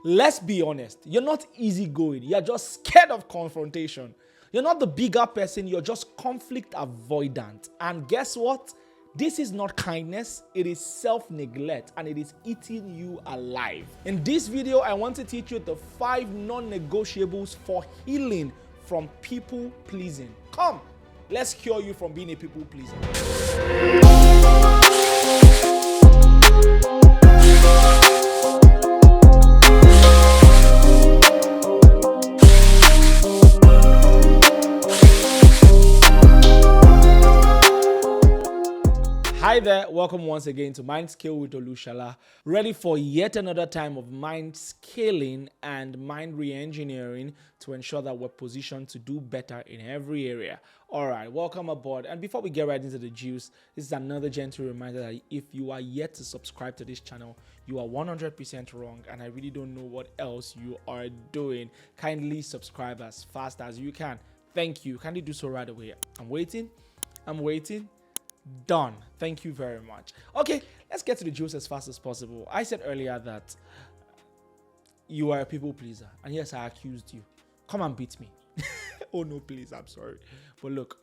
Let's be honest. You're not easygoing. You're just scared of confrontation. You're not the bigger person. You're just conflict avoidant. And guess what? This is not kindness. It is self-neglect, and it is eating you alive. In this video, I want to teach you the 5 non-negotiables for healing from people pleasing. Come, let's cure you from being a people pleaser. Hi there, welcome once again to Mindscale with Olushola. Ready for yet another time of mind scaling and mind re-engineering to ensure that we're positioned to do better in every area. Alright, welcome aboard. And before we get right into the juice, this is another gentle reminder that if you are yet to subscribe to this channel, you are 100% wrong, and I really don't know what else you are doing. Kindly subscribe as fast as you can. Thank you. Kindly do so right away. I'm waiting. Done. Thank you very much. Okay, let's get to the juice as fast as possible. I said earlier that you are a people pleaser, and yes, I accused you. Come and beat me. Oh no, please, I'm sorry. But look,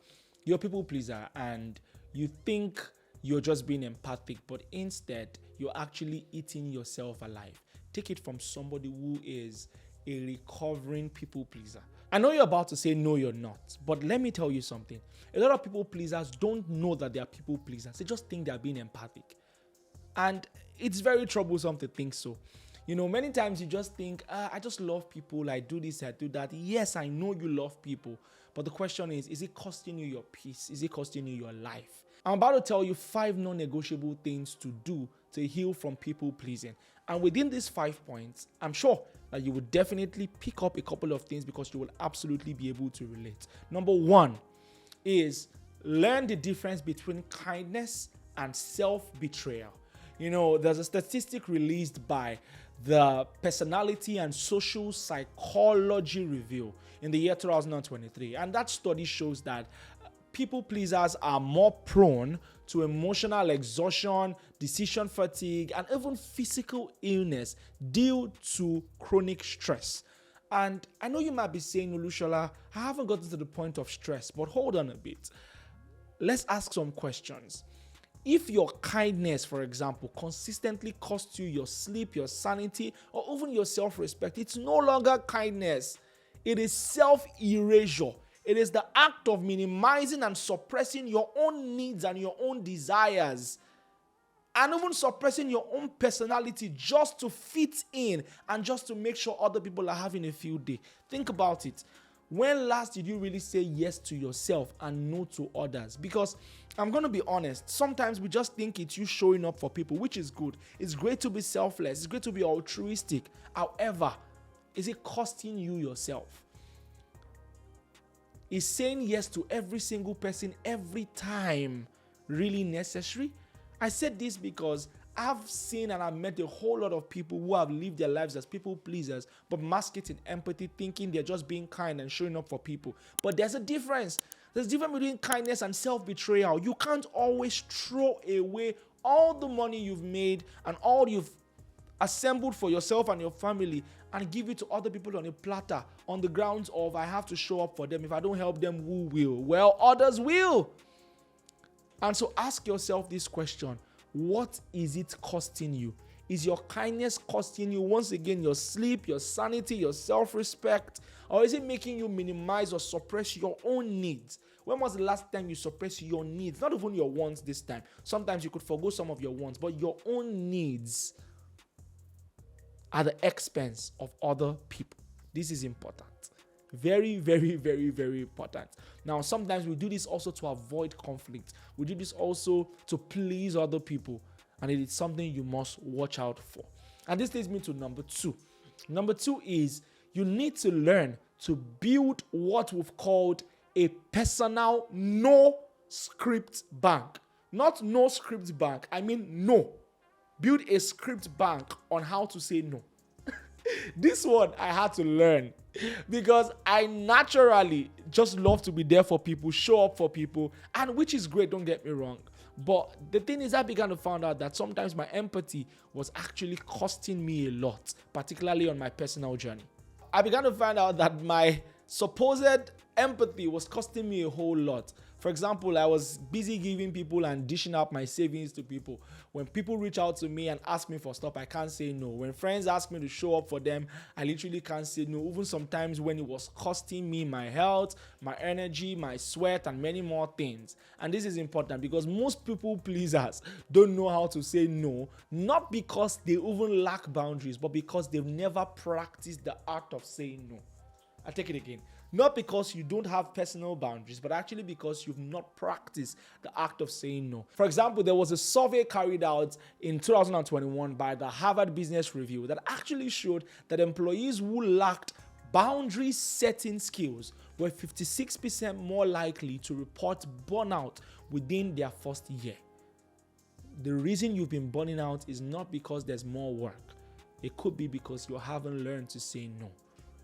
you're a people pleaser and you think you're just being empathic, but instead you're actually eating yourself alive. Take it from somebody who is a recovering people pleaser. I know you're about to say no, you're not, but let me tell you something. A lot of people pleasers don't know that they are people pleasers. They just think they're being empathic. And it's very troublesome to think so. You know, many times you just think, I just love people, I do this, I do that. Yes, I know you love people, but the question is it costing you your peace? Is it costing you your life? I'm about to tell you 5 non-negotiable things to do to heal from people pleasing. And within these 5 points, I'm sure that you will definitely pick up a couple of things because you will absolutely be able to relate. Number 1 is learn the difference between kindness and self-betrayal. You know, there's a statistic released by the Personality and Social Psychology Review in the year 2023. And that study shows that people pleasers are more prone to emotional exhaustion, decision fatigue, and even physical illness due to chronic stress. And I know you might be saying, Olushola, I haven't gotten to the point of stress, but hold on a bit. Let's ask some questions. If your kindness, for example, consistently costs you your sleep, your sanity, or even your self-respect, it's no longer kindness. It is self-erasure. It is the act of minimizing and suppressing your own needs and your own desires, and even suppressing your own personality just to fit in and just to make sure other people are having a field day. Think about it. When last did you really say yes to yourself and no to others? Because I'm going to be honest, sometimes we just think it's you showing up for people, which is good. It's great to be selfless. It's great to be altruistic. However, is it costing you yourself? Is saying yes to every single person every time really necessary? I said this because I've seen and I've met a whole lot of people who have lived their lives as people pleasers, but mask it in empathy, thinking they're just being kind and showing up for people. But there's a difference. There's a difference between kindness and self-betrayal. You can't always throw away all the money you've made and all you've assembled for yourself and your family and give it to other people on a platter on the grounds of I have to show up for them. If I don't help them, who will? Well, others will. And so ask yourself this question. What is it costing you? Is your kindness costing you, once again, your sleep, your sanity, your self-respect? Or is it making you minimize or suppress your own needs? When was the last time you suppressed your needs? Not even your wants this time. Sometimes you could forgo some of your wants, but your own needs at the expense of other people. This is important. Very, very, very, very important. Now, sometimes we do this also to avoid conflict. We do this also to please other people. And it is something you must watch out for. And this leads me to number 2. Number 2 is you need to learn to build what we've called a personal no script bank. Not no script bank. I mean no. Build a script bank on how to say no. This one I had to learn because I naturally just love to be there for people, show up for people, and which is great, don't get me wrong. But the thing is, I began to find out that sometimes my empathy was actually costing me a lot, particularly on my personal journey. I began to find out that my supposed empathy was costing me a whole lot. For example, I was busy giving people and dishing out my savings to people. When people reach out to me and ask me for stuff, I can't say no. When friends ask me to show up for them, I literally can't say no. Even sometimes when it was costing me my health, my energy, my sweat, and many more things. And this is important because most people pleasers don't know how to say no, not because they even lack boundaries, but because they've never practiced the art of saying no. I take it again. Not because you don't have personal boundaries, but actually because you've not practiced the act of saying no. For example, there was a survey carried out in 2021 by the Harvard Business Review that actually showed that employees who lacked boundary setting skills were 56% more likely to report burnout within their first year. The reason you've been burning out is not because there's more work. It could be because you haven't learned to say no.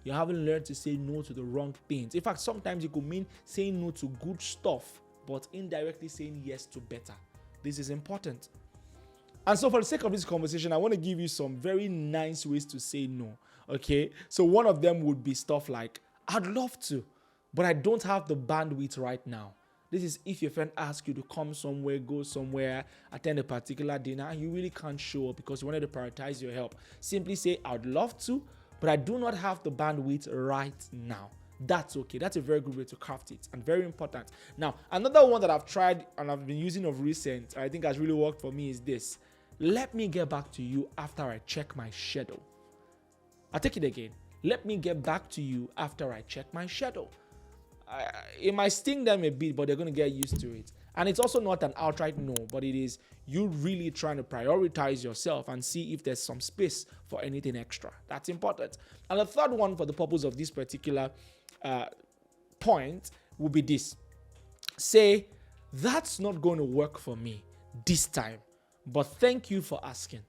You haven't learned to say no to the wrong things. In fact, sometimes it could mean saying no to good stuff, but indirectly saying yes to better. This is important. And so for the sake of this conversation, I want to give you some very nice ways to say no. Okay? So one of them would be stuff like, I'd love to, but I don't have the bandwidth right now. This is if your friend asks you to come somewhere, go somewhere, attend a particular dinner, and you really can't show up because you wanted to prioritize your help. Simply say, I'd love to, but I do not have the bandwidth right now. That's okay. That's a very good way to craft it and very important. Now, another one that I've tried and I've been using of recent, I think has really worked for me is this. Let me get back to you after I check my schedule. I'll take it again. Let me get back to you after I check my schedule. It might sting them a bit, but they're going to get used to it. And it's also not an outright no, but it is you really trying to prioritize yourself and see if there's some space for anything extra. That's important. And the third one for the purpose of this particular point will be this. Say, that's not going to work for me this time, but thank you for asking.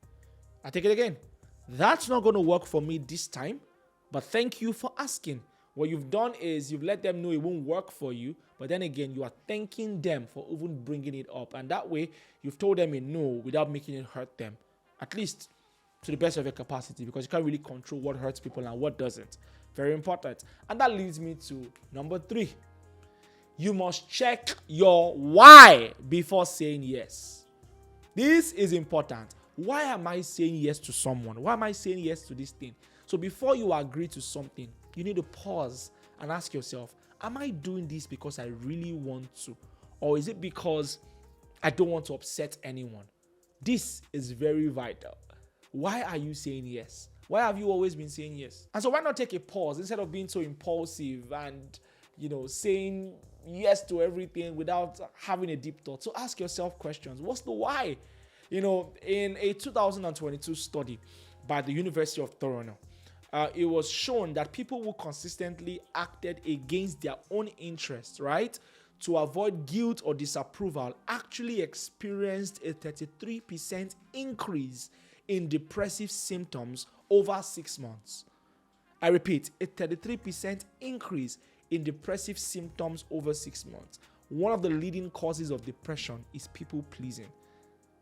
I take it again. That's not going to work for me this time, but thank you for asking. What you've done is you've let them know it won't work for you, but then again, you are thanking them for even bringing it up. And that way, you've told them a no without making it hurt them, at least to the best of your capacity, because you can't really control what hurts people and what doesn't. Very important. And that leads me to number 3. You must check your why before saying yes. This is important. Why am I saying yes to someone? Why am I saying yes to this thing? So before you agree to something, you need to pause and ask yourself, am I doing this because I really want to? Or is it because I don't want to upset anyone? This is very vital. Why are you saying yes? Why have you always been saying yes? And so why not take a pause instead of being so impulsive and, saying yes to everything without having a deep thought? So ask yourself questions. What's the why? In a 2022 study by the University of Toronto, it was shown that people who consistently acted against their own interests, right, to avoid guilt or disapproval, actually experienced a 33% increase in depressive symptoms over 6 months. I repeat, a 33% increase in depressive symptoms over 6 months. One of the leading causes of depression is people pleasing.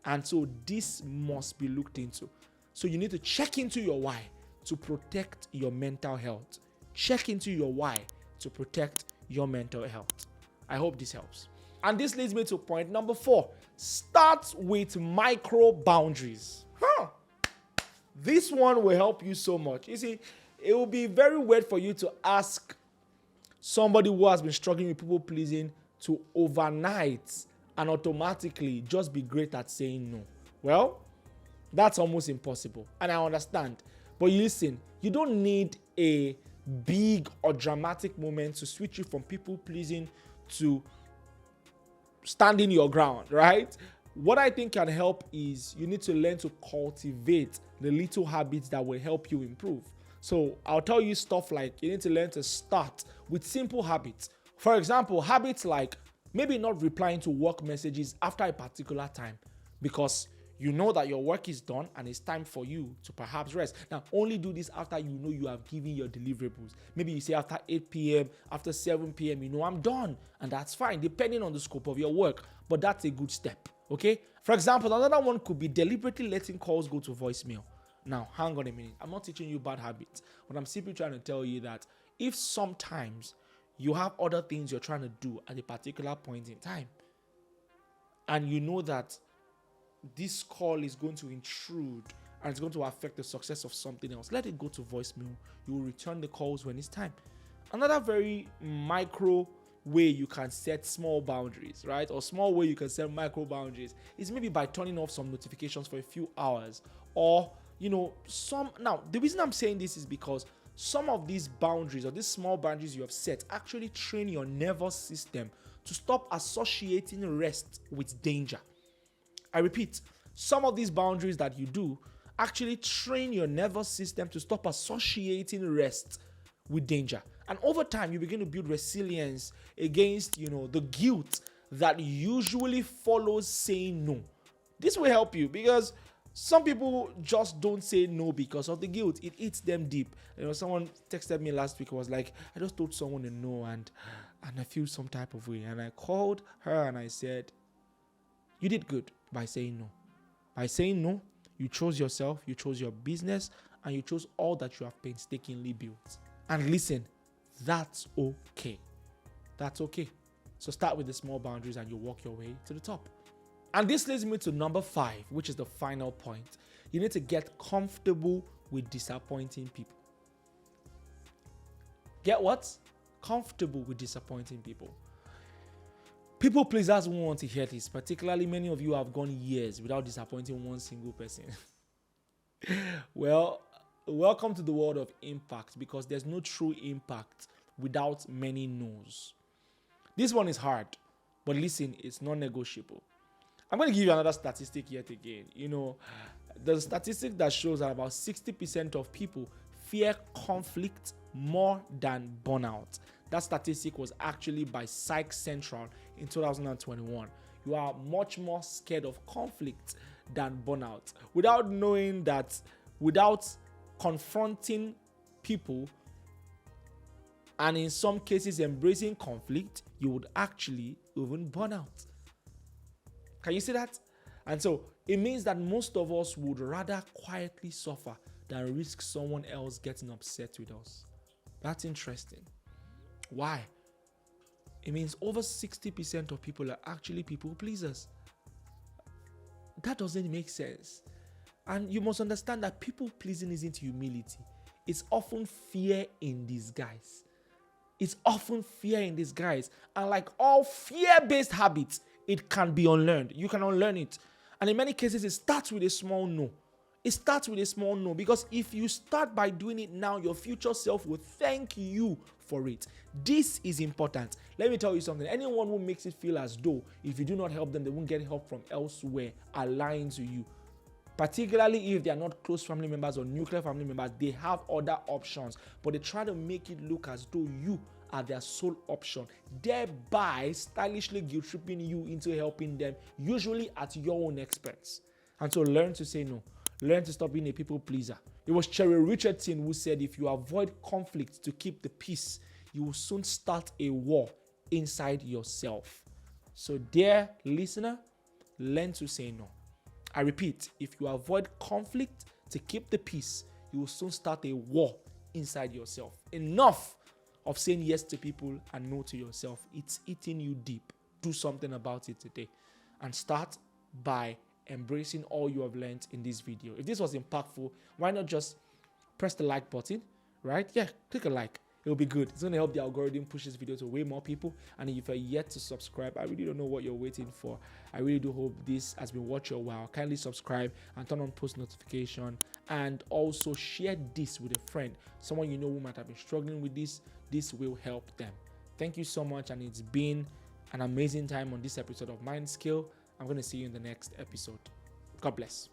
And so this must be looked into. So you need to check into your why to protect your mental health. Check into your why to protect your mental health. I hope this helps. And this leads me to point number 4. Start with micro boundaries. This one will help you so much. You see, it will be very weird for you to ask somebody who has been struggling with people pleasing to overnight and automatically just be great at saying no. Well, that's almost impossible. And I understand. But listen, you don't need a big or dramatic moment to switch you from people pleasing to standing your ground, right? What I think can help is you need to learn to cultivate the little habits that will help you improve. So I'll tell you stuff like you need to learn to start with simple habits. For example, habits like maybe not replying to work messages after a particular time because you know that your work is done and it's time for you to perhaps rest. Now, only do this after you know you have given your deliverables. Maybe you say after 8 p.m., after 7 p.m., I'm done. And that's fine, depending on the scope of your work. But that's a good step. Okay? For example, another one could be deliberately letting calls go to voicemail. Now, hang on a minute. I'm not teaching you bad habits, but I'm simply trying to tell you that if sometimes you have other things you're trying to do at a particular point in time, and you know that this call is going to intrude and it's going to affect the success of something else, let it go to voicemail. You will return the calls when it's time. Another very micro way you can set small boundaries, right? Or small way you can set micro boundaries is maybe by turning off some notifications for a few hours, or now the reason I'm saying this is because some of these boundaries or these small boundaries you have set actually train your nervous system to stop associating rest with danger. I repeat, some of these boundaries that you do actually train your nervous system to stop associating rest with danger. And over time, you begin to build resilience against, the guilt that usually follows saying no. This will help you because some people just don't say no because of the guilt. It eats them deep. Someone texted me last week. Was like, I just told someone a no and I feel some type of way. And I called her and I said, you did good by saying no. By saying no, you chose yourself, you chose your business, and you chose all that you have painstakingly built. And listen, that's okay. That's okay. So start with the small boundaries and you walk your way to the top. And this leads me to number 5, which is the final point. You need to get comfortable with disappointing people. Get what? Comfortable with disappointing people. People pleasers won't want to hear this, particularly many of you have gone years without disappointing one single person. Well, welcome to the world of impact, because there's no true impact without many no's. This one is hard, but listen, it's non-negotiable. I'm going to give you another statistic yet again. The statistic that shows that about 60% of people fear conflict more than burnout. That statistic was actually by Psych Central in 2021. You are much more scared of conflict than burnout. Without knowing that, without confronting people, and in some cases embracing conflict, you would actually even burn out. Can you see that? And so it means that most of us would rather quietly suffer than risk someone else getting upset with us. That's interesting. Why? It means over 60% of people are actually people pleasers. That doesn't make sense. And you must understand that people pleasing isn't humility. It's often fear in disguise. It's often fear in disguise. And like all fear-based habits, it can be unlearned. You can unlearn it. And in many cases, it starts with a small no. It starts with a small no, because if you start by doing it now, your future self will thank you for it. This is important. Let me tell you something. Anyone who makes it feel as though if you do not help them, they won't get help from elsewhere are lying to you. Particularly if they are not close family members or nuclear family members, they have other options, but they try to make it look as though you are their sole option, thereby stylishly guilt-tripping you into helping them, usually at your own expense. And so learn to say no. Learn to stop being a people pleaser. It was Cherry Richardson who said, if you avoid conflict to keep the peace, you will soon start a war inside yourself. So dear listener, learn to say no. I repeat, if you avoid conflict to keep the peace, you will soon start a war inside yourself. Enough of saying yes to people and no to yourself. It's eating you deep. Do something about it today. And start by embracing all you have learned in this video. If this was impactful, why not just press the like button, right? Yeah, click a like. It'll be good. It's going to help the algorithm push this video to way more people. And if you're yet to subscribe, I really don't know what you're waiting for. I really do hope this has been worth your while. Kindly subscribe and turn on post notification, and also share this with a friend, someone you know who might have been struggling with this. This will help them. Thank you so much, and it's been an amazing time on this episode of Mindscale. I'm going to see you in the next episode. God bless.